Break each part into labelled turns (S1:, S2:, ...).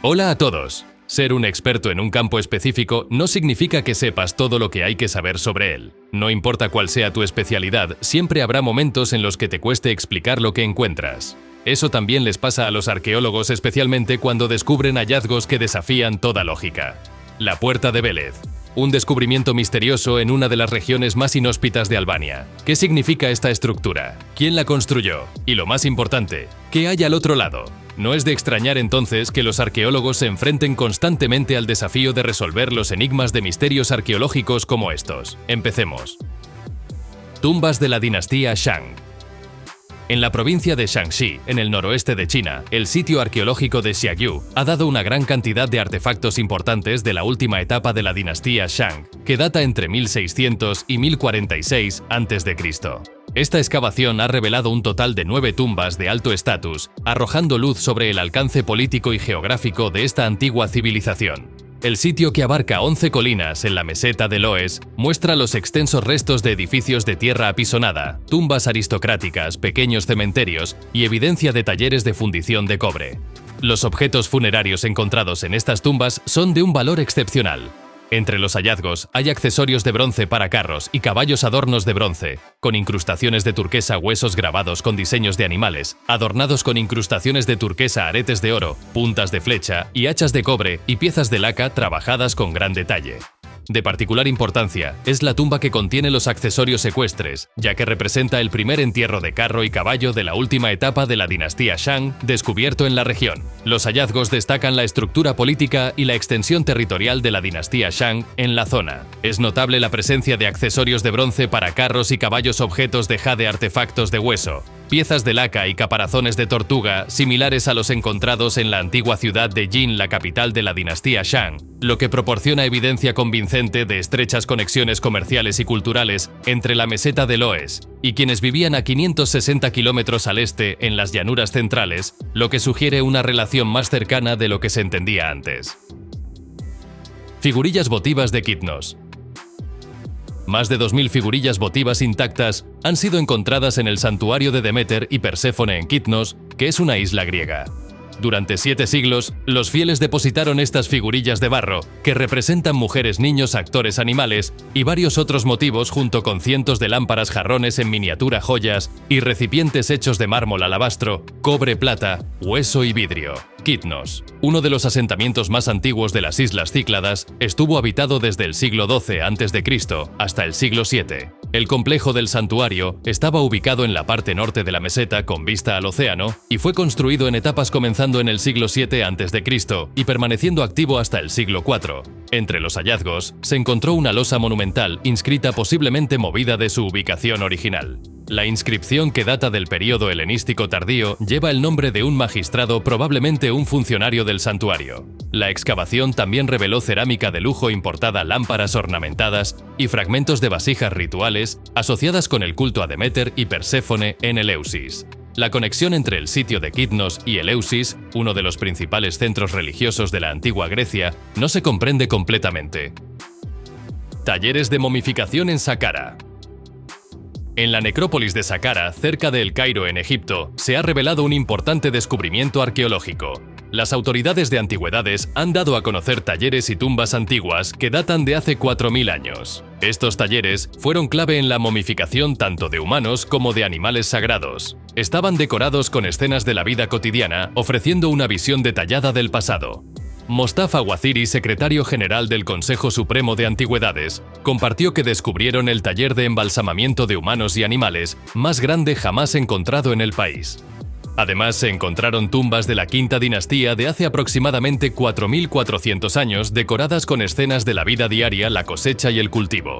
S1: Hola a todos. Ser un experto en un campo específico no significa que sepas todo lo que hay que saber sobre él. No importa cuál sea tu especialidad, siempre habrá momentos en los que te cueste explicar lo que encuentras. Eso también les pasa a los arqueólogos, especialmente cuando descubren hallazgos que desafían toda lógica. La Puerta de Vélez. Un descubrimiento misterioso en una de las regiones más inhóspitas de Albania. ¿Qué significa esta estructura? ¿Quién la construyó? Y lo más importante, ¿qué hay al otro lado? No es de extrañar entonces que los arqueólogos se enfrenten constantemente al desafío de resolver los enigmas de misterios arqueológicos como estos. Empecemos. Tumbas de la dinastía Shang. En la provincia de Shaanxi, en el noroeste de China, el sitio arqueológico de Xiaoyu ha dado una gran cantidad de artefactos importantes de la última etapa de la dinastía Shang, que data entre 1600 y 1046 a.C. Esta excavación ha revelado un total de 9 tumbas de alto estatus, arrojando luz sobre el alcance político y geográfico de esta antigua civilización. El sitio, que abarca 11 colinas en la meseta de Loess, muestra los extensos restos de edificios de tierra apisonada, tumbas aristocráticas, pequeños cementerios y evidencia de talleres de fundición de cobre. Los objetos funerarios encontrados en estas tumbas son de un valor excepcional. Entre los hallazgos hay accesorios de bronce para carros y caballos, adornos de bronce, con incrustaciones de turquesa, huesos grabados con diseños de animales, adornados con incrustaciones de turquesa, aretes de oro, puntas de flecha y hachas de cobre y piezas de laca trabajadas con gran detalle. De particular importancia es la tumba que contiene los accesorios ecuestres, ya que representa el primer entierro de carro y caballo de la última etapa de la dinastía Shang descubierto en la región. Los hallazgos destacan la estructura política y la extensión territorial de la dinastía Shang en la zona. Es notable la presencia de accesorios de bronce para carros y caballos, objetos de jade, artefactos de hueso, piezas de laca y caparazones de tortuga similares a los encontrados en la antigua ciudad de Jin, la capital de la dinastía Shang, lo que proporciona evidencia convincente de estrechas conexiones comerciales y culturales entre la meseta de Loess y quienes vivían a 560 kilómetros al este en las llanuras centrales, lo que sugiere una relación más cercana de lo que se entendía antes. Figurillas votivas de Kitnos. Más de 2000 figurillas votivas intactas han sido encontradas en el santuario de Deméter y Perséfone en Kitnos, que es una isla griega. Durante 7 siglos, los fieles depositaron estas figurillas de barro, que representan mujeres, niños, actores, animales y varios otros motivos, junto con cientos de lámparas, jarrones en miniatura, joyas y recipientes hechos de mármol, alabastro, cobre, plata, hueso y vidrio. Kitnos, uno de los asentamientos más antiguos de las Islas Cícladas, estuvo habitado desde el siglo XII a.C. hasta el siglo VII. El complejo del santuario estaba ubicado en la parte norte de la meseta con vista al océano y fue construido en etapas comenzando en el siglo VII a.C. y permaneciendo activo hasta el siglo IV. Entre los hallazgos se encontró una losa monumental inscrita, posiblemente movida de su ubicación original. La inscripción, que data del período helenístico tardío, lleva el nombre de un magistrado, probablemente un funcionario del santuario. La excavación también reveló cerámica de lujo importada, lámparas ornamentadas y fragmentos de vasijas rituales asociadas con el culto a Deméter y Perséfone en Eleusis. La conexión entre el sitio de Kitnos y Eleusis, uno de los principales centros religiosos de la antigua Grecia, no se comprende completamente. Talleres de momificación en Saqqara. En la necrópolis de Saqqara, cerca de El Cairo en Egipto, se ha revelado un importante descubrimiento arqueológico. Las autoridades de antigüedades han dado a conocer talleres y tumbas antiguas que datan de hace 4000 años. Estos talleres fueron clave en la momificación tanto de humanos como de animales sagrados. Estaban decorados con escenas de la vida cotidiana, ofreciendo una visión detallada del pasado. Mostafa Waziri, secretario general del Consejo Supremo de Antigüedades, compartió que descubrieron el taller de embalsamamiento de humanos y animales más grande jamás encontrado en el país. Además, se encontraron tumbas de la quinta dinastía de hace aproximadamente 4400 años decoradas con escenas de la vida diaria, la cosecha y el cultivo.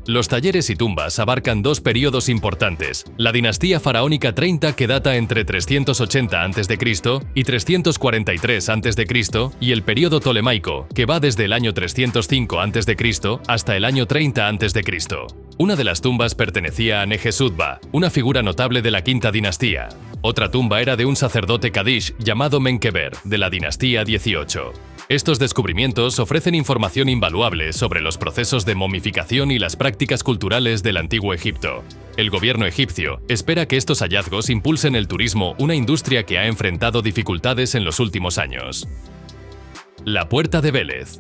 S1: Los talleres y tumbas abarcan 2 períodos importantes: la dinastía faraónica 30, que data entre 380 a.C. y 343 a.C., y el período tolemaico, que va desde el año 305 a.C. hasta el año 30 a.C. Una de las tumbas pertenecía a Nejesutba, una figura notable de la quinta dinastía. Otra tumba era de un sacerdote Kadish llamado Menkeber, de la dinastía 18. Estos descubrimientos ofrecen información invaluable sobre los procesos de momificación y las prácticas culturales del antiguo Egipto. El gobierno egipcio espera que estos hallazgos impulsen el turismo, una industria que ha enfrentado dificultades en los últimos años. La Puerta de Vélez.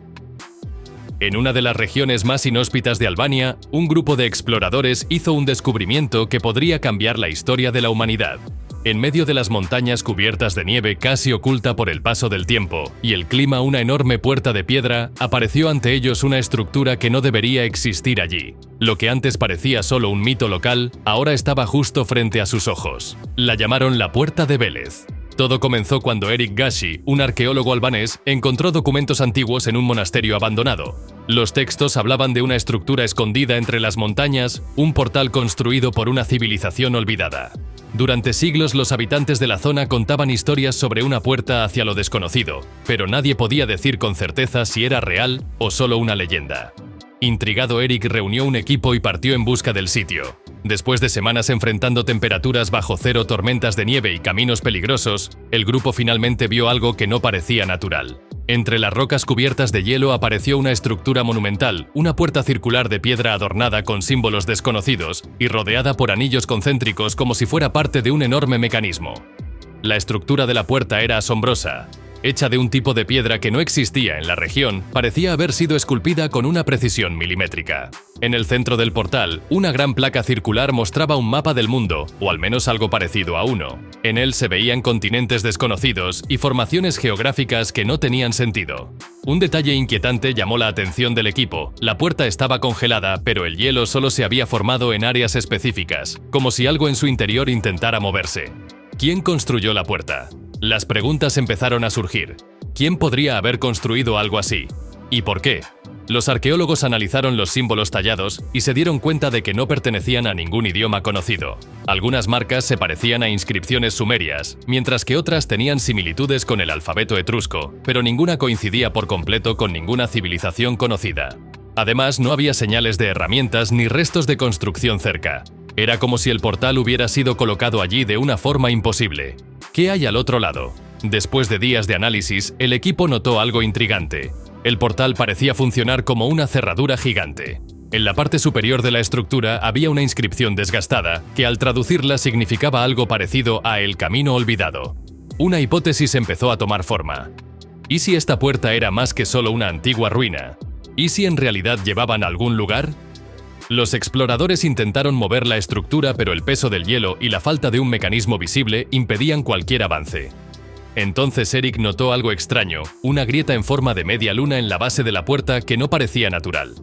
S1: En una de las regiones más inhóspitas de Albania, un grupo de exploradores hizo un descubrimiento que podría cambiar la historia de la humanidad. En medio de las montañas cubiertas de nieve casi oculta por el paso del tiempo y el clima, una enorme puerta de piedra, apareció ante ellos una estructura que no debería existir allí. Lo que antes parecía solo un mito local, ahora estaba justo frente a sus ojos. La llamaron la Puerta de Vélez. Todo comenzó cuando Eric Gashi, un arqueólogo albanés, encontró documentos antiguos en un monasterio abandonado. Los textos hablaban de una estructura escondida entre las montañas, un portal construido por una civilización olvidada. Durante siglos los habitantes de la zona contaban historias sobre una puerta hacia lo desconocido, pero nadie podía decir con certeza si era real o solo una leyenda. Intrigado, Eric reunió un equipo y partió en busca del sitio. Después de semanas enfrentando temperaturas bajo cero, tormentas de nieve y caminos peligrosos, el grupo finalmente vio algo que no parecía natural. Entre las rocas cubiertas de hielo apareció una estructura monumental, una puerta circular de piedra adornada con símbolos desconocidos y rodeada por anillos concéntricos como si fuera parte de un enorme mecanismo. La estructura de la puerta era asombrosa. Hecha de un tipo de piedra que no existía en la región, parecía haber sido esculpida con una precisión milimétrica. En el centro del portal, una gran placa circular mostraba un mapa del mundo, o al menos algo parecido a uno. En él se veían continentes desconocidos y formaciones geográficas que no tenían sentido. Un detalle inquietante llamó la atención del equipo. La puerta estaba congelada, pero el hielo solo se había formado en áreas específicas, como si algo en su interior intentara moverse. ¿Quién construyó la puerta? Las preguntas empezaron a surgir. ¿Quién podría haber construido algo así? ¿Y por qué? Los arqueólogos analizaron los símbolos tallados y se dieron cuenta de que no pertenecían a ningún idioma conocido. Algunas marcas se parecían a inscripciones sumerias, mientras que otras tenían similitudes con el alfabeto etrusco, pero ninguna coincidía por completo con ninguna civilización conocida. Además, no había señales de herramientas ni restos de construcción cerca. Era como si el portal hubiera sido colocado allí de una forma imposible. ¿Qué hay al otro lado? Después de días de análisis, el equipo notó algo intrigante. El portal parecía funcionar como una cerradura gigante. En la parte superior de la estructura había una inscripción desgastada, que al traducirla significaba algo parecido a El Camino Olvidado. Una hipótesis empezó a tomar forma. ¿Y si esta puerta era más que solo una antigua ruina? ¿Y si en realidad llevaban a algún lugar? Los exploradores intentaron mover la estructura, pero el peso del hielo y la falta de un mecanismo visible impedían cualquier avance. Entonces Eric notó algo extraño, una grieta en forma de media luna en la base de la puerta que no parecía natural.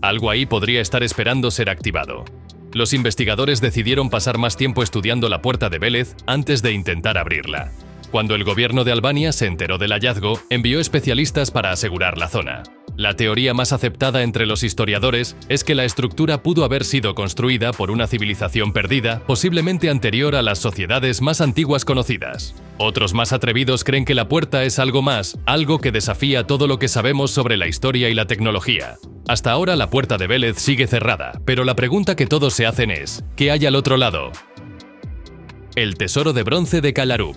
S1: Algo ahí podría estar esperando ser activado. Los investigadores decidieron pasar más tiempo estudiando la Puerta de Vélez antes de intentar abrirla. Cuando el gobierno de Albania se enteró del hallazgo, envió especialistas para asegurar la zona. La teoría más aceptada entre los historiadores es que la estructura pudo haber sido construida por una civilización perdida, posiblemente anterior a las sociedades más antiguas conocidas. Otros más atrevidos creen que la puerta es algo más, algo que desafía todo lo que sabemos sobre la historia y la tecnología. Hasta ahora la Puerta de Vélez sigue cerrada, pero la pregunta que todos se hacen es, ¿qué hay al otro lado? El tesoro de bronce de Kalarup.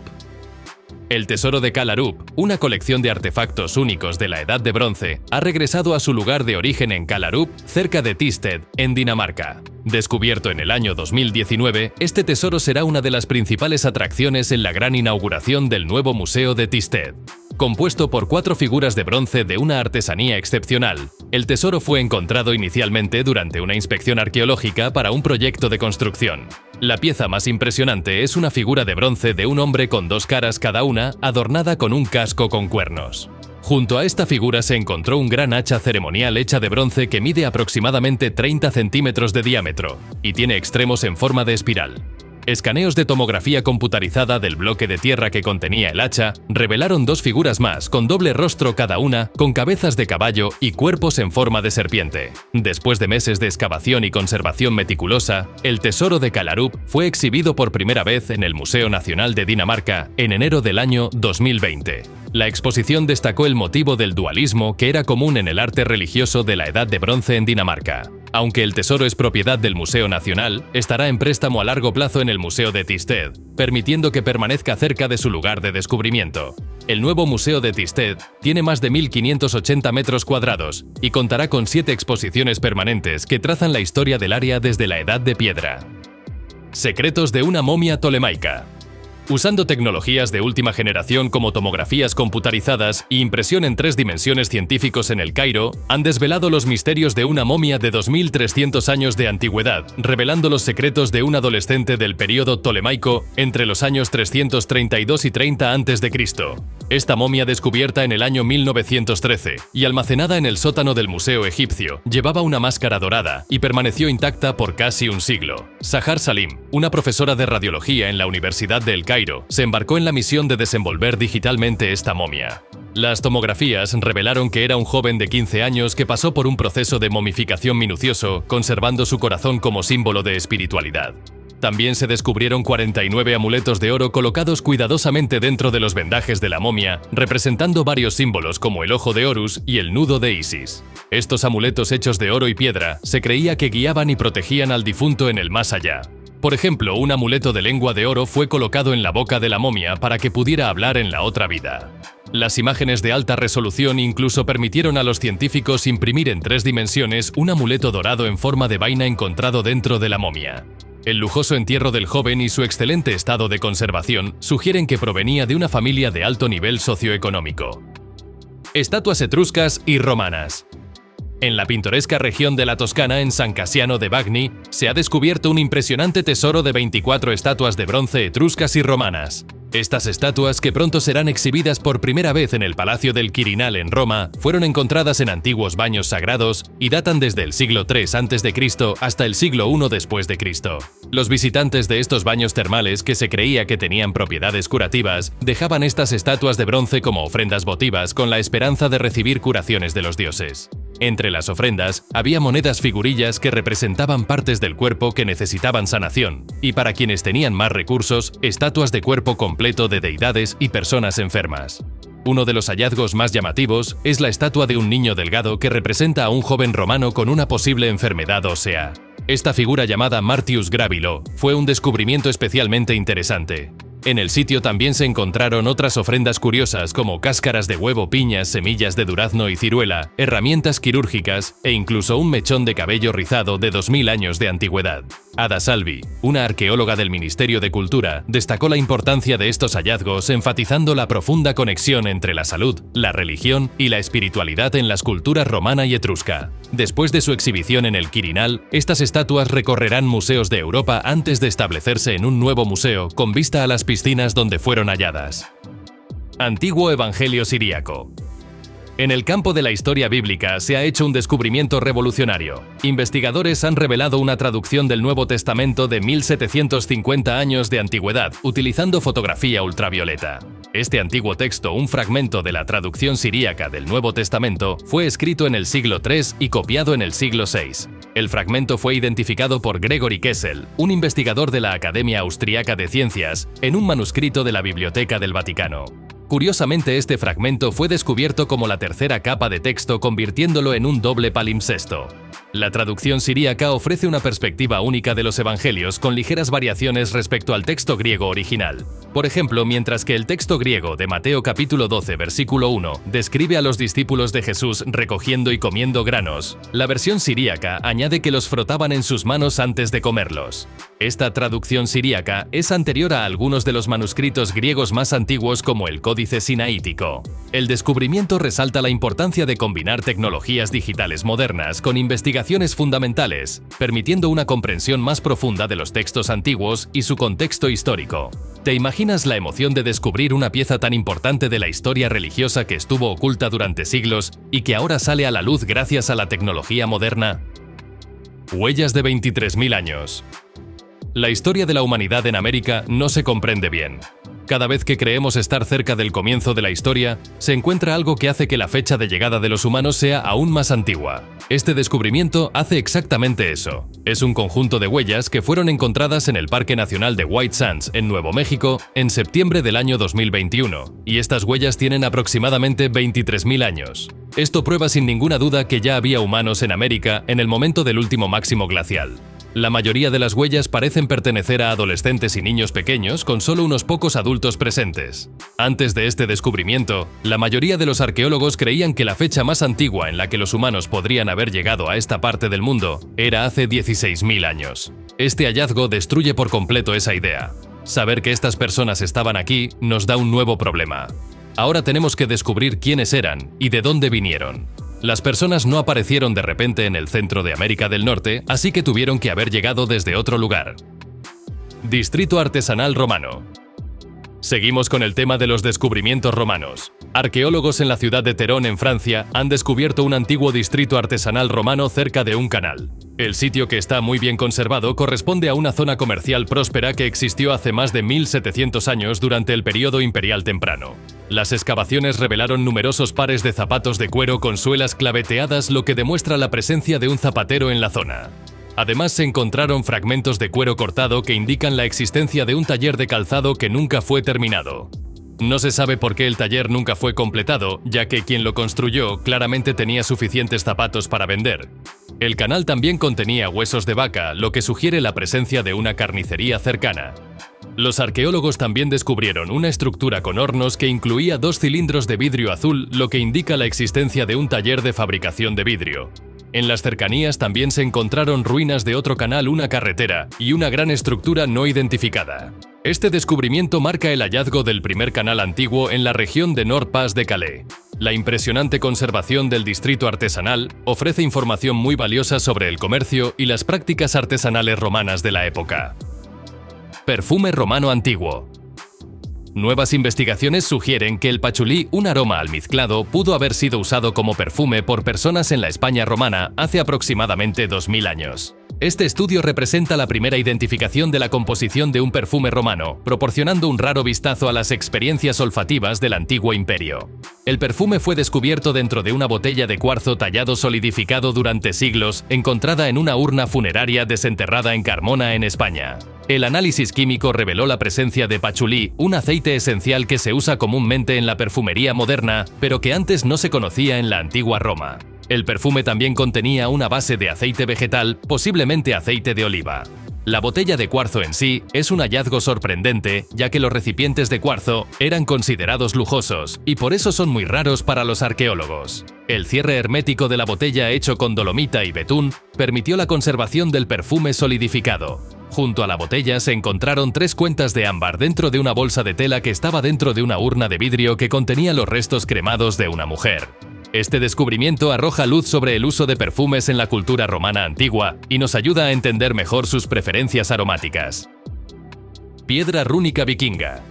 S1: El tesoro de Kalarup, una colección de artefactos únicos de la Edad de Bronce, ha regresado a su lugar de origen en Kalarup, cerca de Thisted, en Dinamarca. Descubierto en el año 2019, este tesoro será una de las principales atracciones en la gran inauguración del nuevo museo de Thisted. Compuesto por 4 figuras de bronce de una artesanía excepcional, el tesoro fue encontrado inicialmente durante una inspección arqueológica para un proyecto de construcción. La pieza más impresionante es una figura de bronce de un hombre con 2 caras cada una, adornada con un casco con cuernos. Junto a esta figura se encontró un gran hacha ceremonial hecha de bronce que mide aproximadamente 30 centímetros de diámetro y tiene extremos en forma de espiral. Escaneos de tomografía computarizada del bloque de tierra que contenía el hacha revelaron 2 figuras más con doble rostro cada una, con cabezas de caballo y cuerpos en forma de serpiente. Después de meses de excavación y conservación meticulosa, el tesoro de Kalarup fue exhibido por primera vez en el Museo Nacional de Dinamarca en enero del año 2020. La exposición destacó el motivo del dualismo que era común en el arte religioso de la Edad de Bronce en Dinamarca. Aunque el tesoro es propiedad del Museo Nacional, estará en préstamo a largo plazo en el Museo de Thisted, permitiendo que permanezca cerca de su lugar de descubrimiento. El nuevo Museo de Thisted tiene más de 1.580 metros cuadrados y contará con 7 exposiciones permanentes que trazan la historia del área desde la Edad de Piedra. Secretos de una momia tolemaica. Usando tecnologías de última generación como tomografías computarizadas y impresión en 3 dimensiones, científicos en El Cairo han desvelado los misterios de una momia de 2300 años de antigüedad, revelando los secretos de un adolescente del período ptolemaico entre los años 332 y 30 a.C. Esta momia, descubierta en el año 1913 y almacenada en el sótano del Museo Egipcio, llevaba una máscara dorada y permaneció intacta por casi un siglo. Sahar Salim, una profesora de radiología en la Universidad de El Cairo, se embarcó en la misión de desenvolver digitalmente esta momia. Las tomografías revelaron que era un joven de 15 años que pasó por un proceso de momificación minucioso, conservando su corazón como símbolo de espiritualidad. También se descubrieron 49 amuletos de oro colocados cuidadosamente dentro de los vendajes de la momia, representando varios símbolos como el ojo de Horus y el nudo de Isis. Estos amuletos hechos de oro y piedra se creía que guiaban y protegían al difunto en el más allá. Por ejemplo, un amuleto de lengua de oro fue colocado en la boca de la momia para que pudiera hablar en la otra vida. Las imágenes de alta resolución incluso permitieron a los científicos imprimir en 3 dimensiones un amuleto dorado en forma de vaina encontrado dentro de la momia. El lujoso entierro del joven y su excelente estado de conservación sugieren que provenía de una familia de alto nivel socioeconómico. Estatuas etruscas y romanas. En la pintoresca región de la Toscana, en San Casiano de Bagni, se ha descubierto un impresionante tesoro de 24 estatuas de bronce etruscas y romanas. Estas estatuas, que pronto serán exhibidas por primera vez en el Palacio del Quirinal en Roma, fueron encontradas en antiguos baños sagrados y datan desde el siglo III a.C. hasta el siglo I después de Cristo. Los visitantes de estos baños termales, que se creía que tenían propiedades curativas, dejaban estas estatuas de bronce como ofrendas votivas con la esperanza de recibir curaciones de los dioses. Entre las ofrendas había monedas figurillas que representaban partes del cuerpo que necesitaban sanación, y para quienes tenían más recursos, estatuas de cuerpo completo de deidades y personas enfermas. Uno de los hallazgos más llamativos es la estatua de un niño delgado que representa a un joven romano con una posible enfermedad ósea. Esta figura, llamada Martius Gravilo, fue un descubrimiento especialmente interesante. En el sitio también se encontraron otras ofrendas curiosas como cáscaras de huevo, piñas, semillas de durazno y ciruela, herramientas quirúrgicas e incluso un mechón de cabello rizado de 2000 años de antigüedad. Ada Salvi, una arqueóloga del Ministerio de Cultura, destacó la importancia de estos hallazgos, enfatizando la profunda conexión entre la salud, la religión y la espiritualidad en las culturas romana y etrusca. Después de su exhibición en el Quirinal, estas estatuas recorrerán museos de Europa antes de establecerse en un nuevo museo con vista a las piscinas donde fueron halladas. Antiguo Evangelio siríaco. En el campo de la historia bíblica se ha hecho un descubrimiento revolucionario. Investigadores han revelado una traducción del Nuevo Testamento de 1750 años de antigüedad, utilizando fotografía ultravioleta. Este antiguo texto, un fragmento de la traducción siríaca del Nuevo Testamento, fue escrito en el siglo III y copiado en el siglo VI. El fragmento fue identificado por Gregory Kessel, un investigador de la Academia Austriaca de Ciencias, en un manuscrito de la Biblioteca del Vaticano. Curiosamente, este fragmento fue descubierto como la tercera capa de texto, convirtiéndolo en un doble palimpsesto. La traducción siríaca ofrece una perspectiva única de los evangelios con ligeras variaciones respecto al texto griego original. Por ejemplo, mientras que el texto griego de Mateo capítulo 12, versículo 1, describe a los discípulos de Jesús recogiendo y comiendo granos, la versión siríaca añade que los frotaban en sus manos antes de comerlos. Esta traducción siríaca es anterior a algunos de los manuscritos griegos más antiguos, como el Códice Sinaítico. El descubrimiento resalta la importancia de combinar tecnologías digitales modernas con investigaciones fundamentales, permitiendo una comprensión más profunda de los textos antiguos y su contexto histórico. ¿Te imaginas la emoción de descubrir una pieza tan importante de la historia religiosa que estuvo oculta durante siglos y que ahora sale a la luz gracias a la tecnología moderna? Huellas de 23.000 años. La historia de la humanidad en América no se comprende bien. Cada vez que creemos estar cerca del comienzo de la historia, se encuentra algo que hace que la fecha de llegada de los humanos sea aún más antigua. Este descubrimiento hace exactamente eso. Es un conjunto de huellas que fueron encontradas en el Parque Nacional de White Sands, en Nuevo México, en septiembre del año 2021, y estas huellas tienen aproximadamente 23.000 años. Esto prueba sin ninguna duda que ya había humanos en América en el momento del último máximo glacial. La mayoría de las huellas parecen pertenecer a adolescentes y niños pequeños, con solo unos pocos adultos presentes. Antes de este descubrimiento, la mayoría de los arqueólogos creían que la fecha más antigua en la que los humanos podrían haber llegado a esta parte del mundo era hace 16.000 años. Este hallazgo destruye por completo esa idea. Saber que estas personas estaban aquí nos da un nuevo problema. Ahora tenemos que descubrir quiénes eran y de dónde vinieron. Las personas no aparecieron de repente en el centro de América del Norte, así que tuvieron que haber llegado desde otro lugar. Distrito artesanal romano. Seguimos con el tema de los descubrimientos romanos. Arqueólogos en la ciudad de Terón, en Francia, han descubierto un antiguo distrito artesanal romano cerca de un canal. El sitio, que está muy bien conservado, corresponde a una zona comercial próspera que existió hace más de 1700 años durante el período imperial temprano. Las excavaciones revelaron numerosos pares de zapatos de cuero con suelas claveteadas, lo que demuestra la presencia de un zapatero en la zona. Además, se encontraron fragmentos de cuero cortado que indican la existencia de un taller de calzado que nunca fue terminado. No se sabe por qué el taller nunca fue completado, ya que quien lo construyó claramente tenía suficientes zapatos para vender. El canal también contenía huesos de vaca, lo que sugiere la presencia de una carnicería cercana. Los arqueólogos también descubrieron una estructura con hornos que incluía 2 cilindros de vidrio azul, lo que indica la existencia de un taller de fabricación de vidrio. En las cercanías también se encontraron ruinas de otro canal, una carretera y una gran estructura no identificada. Este descubrimiento marca el hallazgo del primer canal antiguo en la región de Nord-Pas de Calais. La impresionante conservación del distrito artesanal ofrece información muy valiosa sobre el comercio y las prácticas artesanales romanas de la época. Perfume romano antiguo. Nuevas investigaciones sugieren que el pachulí, un aroma almizclado, pudo haber sido usado como perfume por personas en la España romana hace aproximadamente 2000 años. Este estudio representa la primera identificación de la composición de un perfume romano, proporcionando un raro vistazo a las experiencias olfativas del antiguo imperio. El perfume fue descubierto dentro de una botella de cuarzo tallado solidificado durante siglos, encontrada en una urna funeraria desenterrada en Carmona, en España. El análisis químico reveló la presencia de pachulí, un aceite esencial que se usa comúnmente en la perfumería moderna, pero que antes no se conocía en la antigua Roma. El perfume también contenía una base de aceite vegetal, posiblemente aceite de oliva. La botella de cuarzo en sí es un hallazgo sorprendente, ya que los recipientes de cuarzo eran considerados lujosos y por eso son muy raros para los arqueólogos. El cierre hermético de la botella, hecho con dolomita y betún, permitió la conservación del perfume solidificado. Junto a la botella se encontraron 3 cuentas de ámbar dentro de una bolsa de tela que estaba dentro de una urna de vidrio que contenía los restos cremados de una mujer. Este descubrimiento arroja luz sobre el uso de perfumes en la cultura romana antigua y nos ayuda a entender mejor sus preferencias aromáticas. Piedra rúnica vikinga.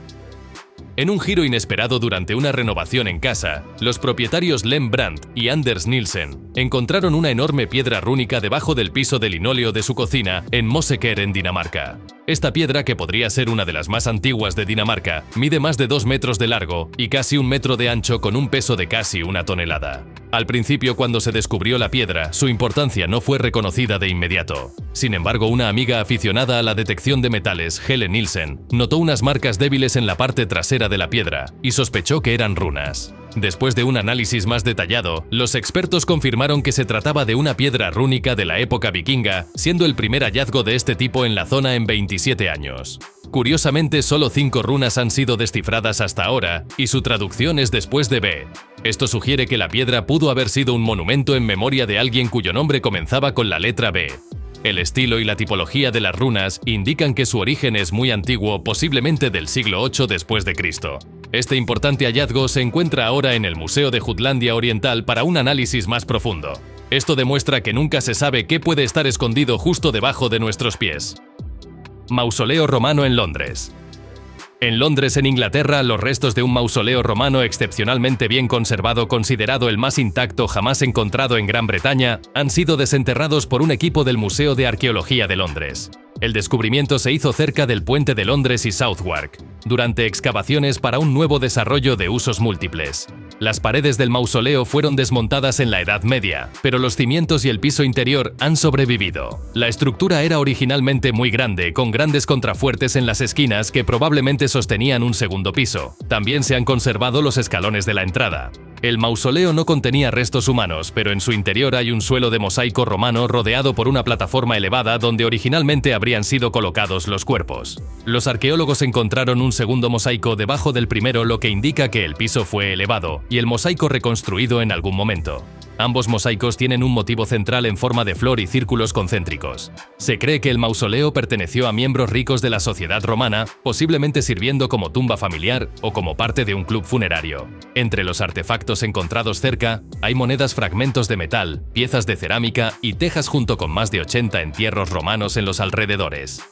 S1: En un giro inesperado durante una renovación en casa, los propietarios Len Brandt y Anders Nielsen encontraron una enorme piedra rúnica debajo del piso de linóleo de su cocina en Mosseker, en Dinamarca. Esta piedra, que podría ser una de las más antiguas de Dinamarca, mide más de 2 metros de largo y casi 1 metro de ancho, con un peso de casi 1 tonelada. Al principio, cuando se descubrió la piedra, su importancia no fue reconocida de inmediato. Sin embargo, una amiga aficionada a la detección de metales, Helen Nielsen, notó unas marcas débiles en la parte trasera de la piedra y sospechó que eran runas. Después de un análisis más detallado, los expertos confirmaron que se trataba de una piedra rúnica de la época vikinga, siendo el primer hallazgo de este tipo en la zona en 27 años. Curiosamente, solo 5 runas han sido descifradas hasta ahora, y su traducción es después de B. Esto sugiere que la piedra pudo haber sido un monumento en memoria de alguien cuyo nombre comenzaba con la letra B. El estilo y la tipología de las runas indican que su origen es muy antiguo, posiblemente del siglo VIII después de Cristo. Este importante hallazgo se encuentra ahora en el Museo de Jutlandia Oriental para un análisis más profundo. Esto demuestra que nunca se sabe qué puede estar escondido justo debajo de nuestros pies. Mausoleo romano en Londres. En Londres, en Inglaterra, los restos de un mausoleo romano excepcionalmente bien conservado, considerado el más intacto jamás encontrado en Gran Bretaña, han sido desenterrados por un equipo del Museo de Arqueología de Londres. El descubrimiento se hizo cerca del puente de Londres y Southwark, durante excavaciones para un nuevo desarrollo de usos múltiples. Las paredes del mausoleo fueron desmontadas en la Edad Media, pero los cimientos y el piso interior han sobrevivido. La estructura era originalmente muy grande, con grandes contrafuertes en las esquinas que probablemente sostenían un segundo piso. También se han conservado los escalones de la entrada. El mausoleo no contenía restos humanos, pero en su interior hay un suelo de mosaico romano rodeado por una plataforma elevada donde originalmente habrían sido colocados los cuerpos. Los arqueólogos encontraron un segundo mosaico debajo del primero, lo que indica que el piso fue elevado y el mosaico reconstruido en algún momento. Ambos mosaicos tienen un motivo central en forma de flor y círculos concéntricos. Se cree que el mausoleo perteneció a miembros ricos de la sociedad romana, posiblemente sirviendo como tumba familiar o como parte de un club funerario. Entre los artefactos encontrados cerca, hay monedas, fragmentos de metal, piezas de cerámica y tejas junto con más de 80 entierros romanos en los alrededores.